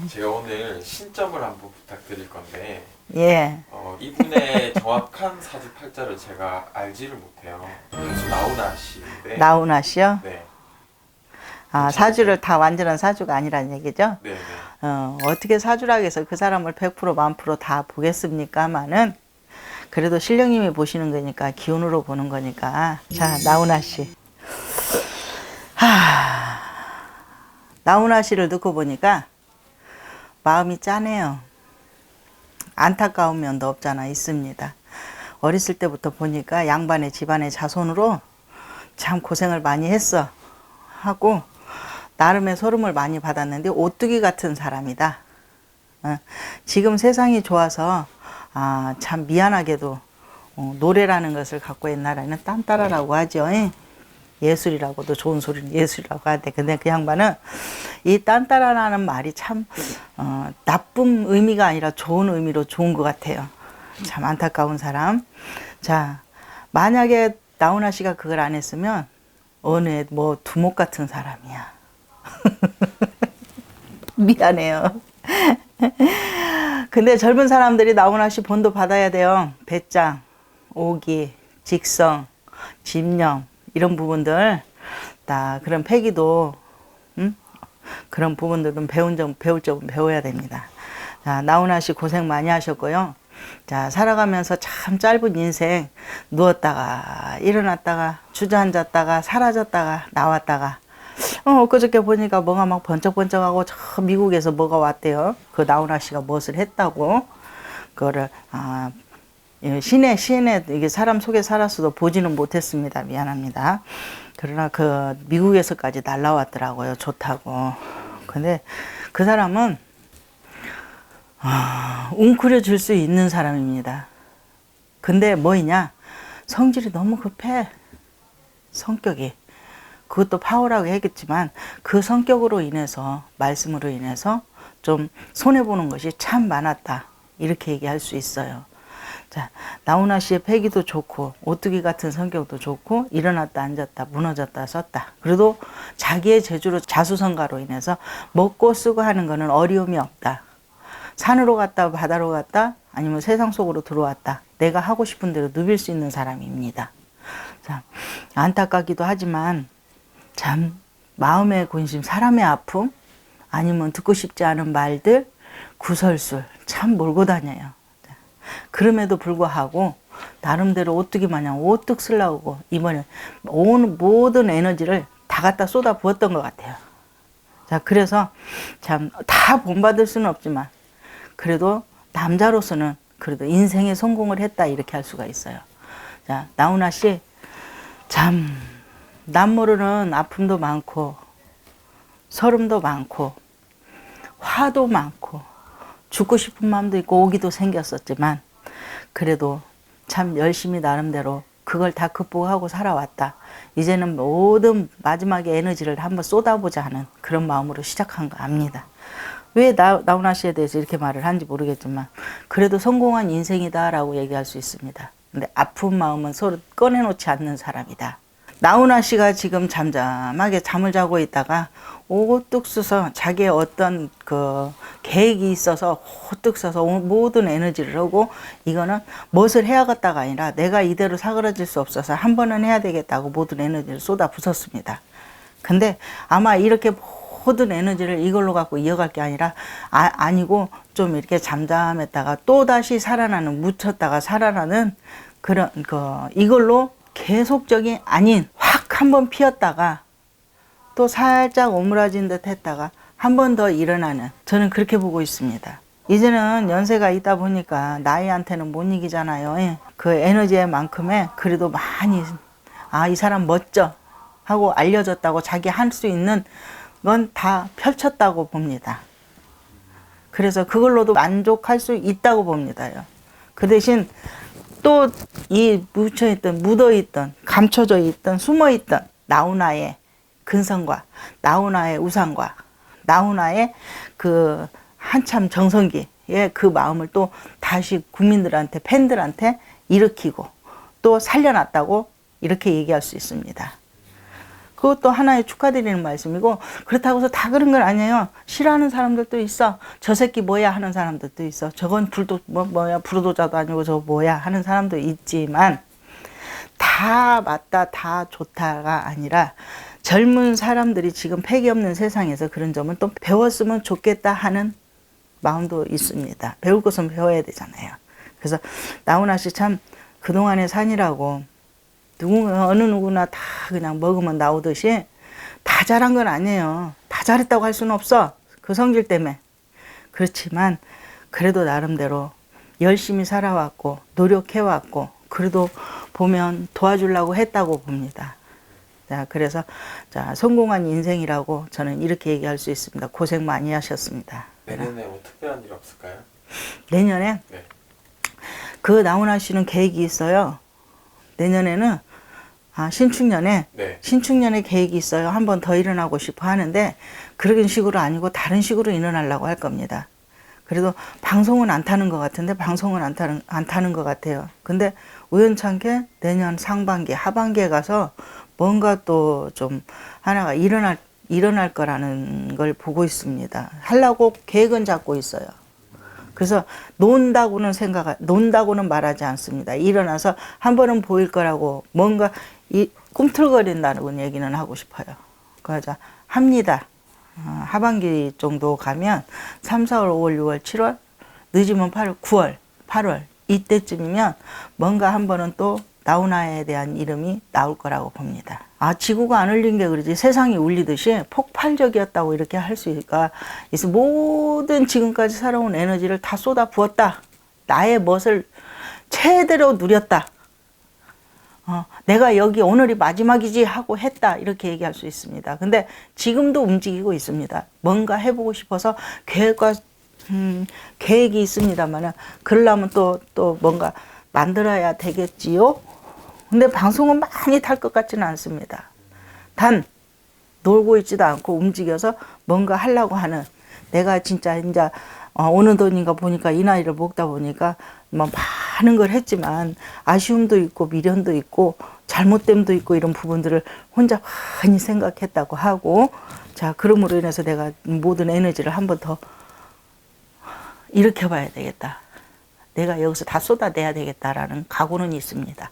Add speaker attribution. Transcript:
Speaker 1: 제가 오늘 신점을 한번 부탁드릴 건데
Speaker 2: 예.
Speaker 1: 이분의 정확한 사주팔자를 제가 알지를 못해요. 가수 나훈아 씨인데
Speaker 2: 나훈아 씨요?
Speaker 1: 네,
Speaker 2: 아, 사주를 다 완전한 사주가 아니라는 얘기죠?
Speaker 1: 네, 네.
Speaker 2: 어떻게 사주라고 해서 그 사람을 100% 만 프로 다 보겠습니까마는 그래도 신령님이 보시는 거니까 기운으로 보는 거니까. 자, 나훈아 씨. 나훈아 씨를 듣고 보니까 마음이 짠해요. 안타까운 면도 없잖아 있습니다. 어렸을 때부터 보니까 양반의 집안의 자손으로 참 고생을 많이 했어 하고 나름의 소름을 많이 받았는데 오뚜기 같은 사람이다. 지금 세상이 좋아서 참 미안하게도 노래라는 것을 갖고 옛날에는 딴따라라고 하죠. 예술이라고도 좋은 소리는 예술이라고 하는데 근데 그 양반은 이 딴따라라는 말이 참 나쁜 의미가 아니라 좋은 의미로 좋은 것 같아요. 참 안타까운 사람. 자, 만약에 나훈아 씨가 그걸 안 했으면 어느 뭐 두목 같은 사람이야. 미안해요. 근데 젊은 사람들이 나훈아 씨 본도 받아야 돼요. 배짱, 오기, 직성, 집념 이런 부분들 다 그런 패기도 그런 부분들은 배울 점은 배워야 됩니다. 자, 나훈아 씨 고생 많이 하셨고요. 자, 살아가면서 참 짧은 인생 누웠다가 일어났다가 주저앉았다가 사라졌다가 나왔다가 엊그저께 보니까 뭐가 막 번쩍번쩍하고 저 미국에서 뭐가 왔대요. 그 나훈아 씨가 무엇을 했다고 그거를 시내 이게 사람 속에 살았어도 보지는 못했습니다. 미안합니다. 그러나 그 미국에서까지 날라왔더라고요. 좋다고. 근데 그 사람은 웅크려 줄 수 있는 사람입니다. 근데 뭐이냐? 성질이 너무 급해. 성격이. 그것도 파워라고 했겠지만 그 성격으로 인해서 말씀으로 인해서 좀 손해보는 것이 참 많았다. 이렇게 얘기할 수 있어요. 자, 나훈아 씨의 패기도 좋고 오뚜기 같은 성격도 좋고 일어났다 앉았다 무너졌다 섰다. 그래도 자기의 재주로 자수성가로 인해서 먹고 쓰고 하는 거는 어려움이 없다. 산으로 갔다 바다로 갔다 아니면 세상 속으로 들어왔다. 내가 하고 싶은 대로 누빌 수 있는 사람입니다. 자, 안타깝기도 하지만 참 마음의 근심, 사람의 아픔 아니면 듣고 싶지 않은 말들, 구설술 참 몰고 다녀요. 그럼에도 불구하고 나름대로 오뚜기 마냥 오뚝 쓰려고 이번에 온 모든 에너지를 다 갖다 쏟아 부었던 것 같아요. 자, 그래서 참 다 본받을 수는 없지만 그래도 남자로서는 그래도 인생에 성공을 했다 이렇게 할 수가 있어요. 자, 나훈아 씨 참 남 모르는 아픔도 많고 서름도 많고 화도 많고 죽고 싶은 마음도 있고 오기도 생겼었지만 그래도 참 열심히 나름대로 그걸 다 극복하고 살아왔다. 이제는 모든 마지막에 에너지를 한번 쏟아보자 하는 그런 마음으로 시작한 거 압니다. 왜 나훈아 씨에 대해서 이렇게 말을 하는지 모르겠지만 그래도 성공한 인생이다라고 얘기할 수 있습니다. 근데 아픈 마음은 서로 꺼내놓지 않는 사람이다. 나훈아 씨가 지금 잠잠하게 잠을 자고 있다가 오뚝 써서 자기의 어떤 그 계획이 있어서 호뚝 써서 모든 에너지를 하고 이거는 무엇을 해야겠다가 아니라 내가 이대로 사그러질 수 없어서 한 번은 해야 되겠다고 모든 에너지를 쏟아 부었습니다. 근데 아마 이렇게 모든 에너지를 이걸로 갖고 이어갈 게 아니라 아니고 좀 이렇게 잠잠했다가 또 다시 살아나는 묻혔다가 살아나는 그런 이걸로 계속적인 아닌 확 한 번 피었다가 또 살짝 오므라진 듯 했다가 한 번 더 일어나는 저는 그렇게 보고 있습니다. 이제는 연세가 있다 보니까 나이한테는 못 이기잖아요. 그 에너지의 만큼의 그래도 많이 이 사람 멋져 하고 알려졌다고 자기 할 수 있는 건 다 펼쳤다고 봅니다. 그래서 그걸로도 만족할 수 있다고 봅니다요. 그 대신 또 이 묻혀있던 묻어있던 감춰져 있던 숨어있던 나훈아의 근성과 나훈아의 우상과 나훈아의 그 한참 정성기의 그 마음을 또 다시 국민들한테 팬들한테 일으키고 또 살려놨다고 이렇게 얘기할 수 있습니다. 그것도 하나의 축하드리는 말씀이고, 그렇다고 해서 다 그런 건 아니에요. 싫어하는 사람들도 있어. 저 새끼 뭐야 하는 사람들도 있어. 저건 뭐야 불도자도 아니고 저 뭐야 하는 사람도 있지만, 다 맞다 다 좋다가 아니라 젊은 사람들이 지금 패기 없는 세상에서 그런 점은 또 배웠으면 좋겠다 하는 마음도 있습니다. 배울 것은 배워야 되잖아요. 그래서 나훈아 씨 참 그동안의 산이라고, 어느 누구나 다 그냥 먹으면 나오듯이 다 잘한 건 아니에요. 다 잘했다고 할 수는 없어. 그 성질 때문에. 그렇지만 그래도 나름대로 열심히 살아왔고 노력해왔고, 그래도 보면 도와주려고 했다고 봅니다. 자, 그래서 자, 성공한 인생이라고 저는 이렇게 얘기할 수 있습니다. 고생 많이 하셨습니다.
Speaker 1: 내년에 뭐 특별한 일 없을까요?
Speaker 2: 내년에
Speaker 1: 네.
Speaker 2: 그 나훈아 씨는 계획이 있어요. 내년에는 신축년에
Speaker 1: 네.
Speaker 2: 신축년에 계획이 있어요. 한 번 더 일어나고 싶어 하는데, 그런 식으로 아니고 다른 식으로 일어나려고 할 겁니다. 그래도 방송은 안 타는 것 같은데, 방송은 안 타는 것 같아요. 근데 우연찮게 내년 상반기, 하반기에 가서 뭔가 또 좀 하나가 일어날 거라는 걸 보고 있습니다. 하려고 계획은 잡고 있어요. 그래서 논다고는 말하지 않습니다. 일어나서 한 번은 보일 거라고 뭔가 꿈틀거린다는 얘기는 하고 싶어요. 그래서 합니다. 하반기 정도 가면 3, 4월, 5월, 6월, 7월, 늦으면 8월, 9월, 8월 이때쯤이면 뭔가 한 번은 또 나훈아에 대한 이름이 나올 거라고 봅니다. 지구가 안 울린 게 그러지 세상이 울리듯이 폭발적이었다고 이렇게 할 수가 있어. 모든 지금까지 살아온 에너지를 다 쏟아 부었다. 나의 멋을 최대로 누렸다. 내가 여기 오늘이 마지막이지 하고 했다. 이렇게 얘기할 수 있습니다. 근데 지금도 움직이고 있습니다. 뭔가 해보고 싶어서 계획이 있습니다만, 그러려면 또 뭔가 만들어야 되겠지요. 근데 방송은 많이 탈 것 같지는 않습니다. 단 놀고 있지도 않고 움직여서 뭔가 하려고 하는, 내가 진짜 이제 어느 돈인가 보니까 이 나이를 먹다 보니까 뭐 많은 걸 했지만 아쉬움도 있고 미련도 있고 잘못됨도 있고 이런 부분들을 혼자 많이 생각했다고 하고, 자, 그럼으로 인해서 내가 모든 에너지를 한 번 더 일으켜 봐야 되겠다. 내가 여기서 다 쏟아내야 되겠다라는 각오는 있습니다.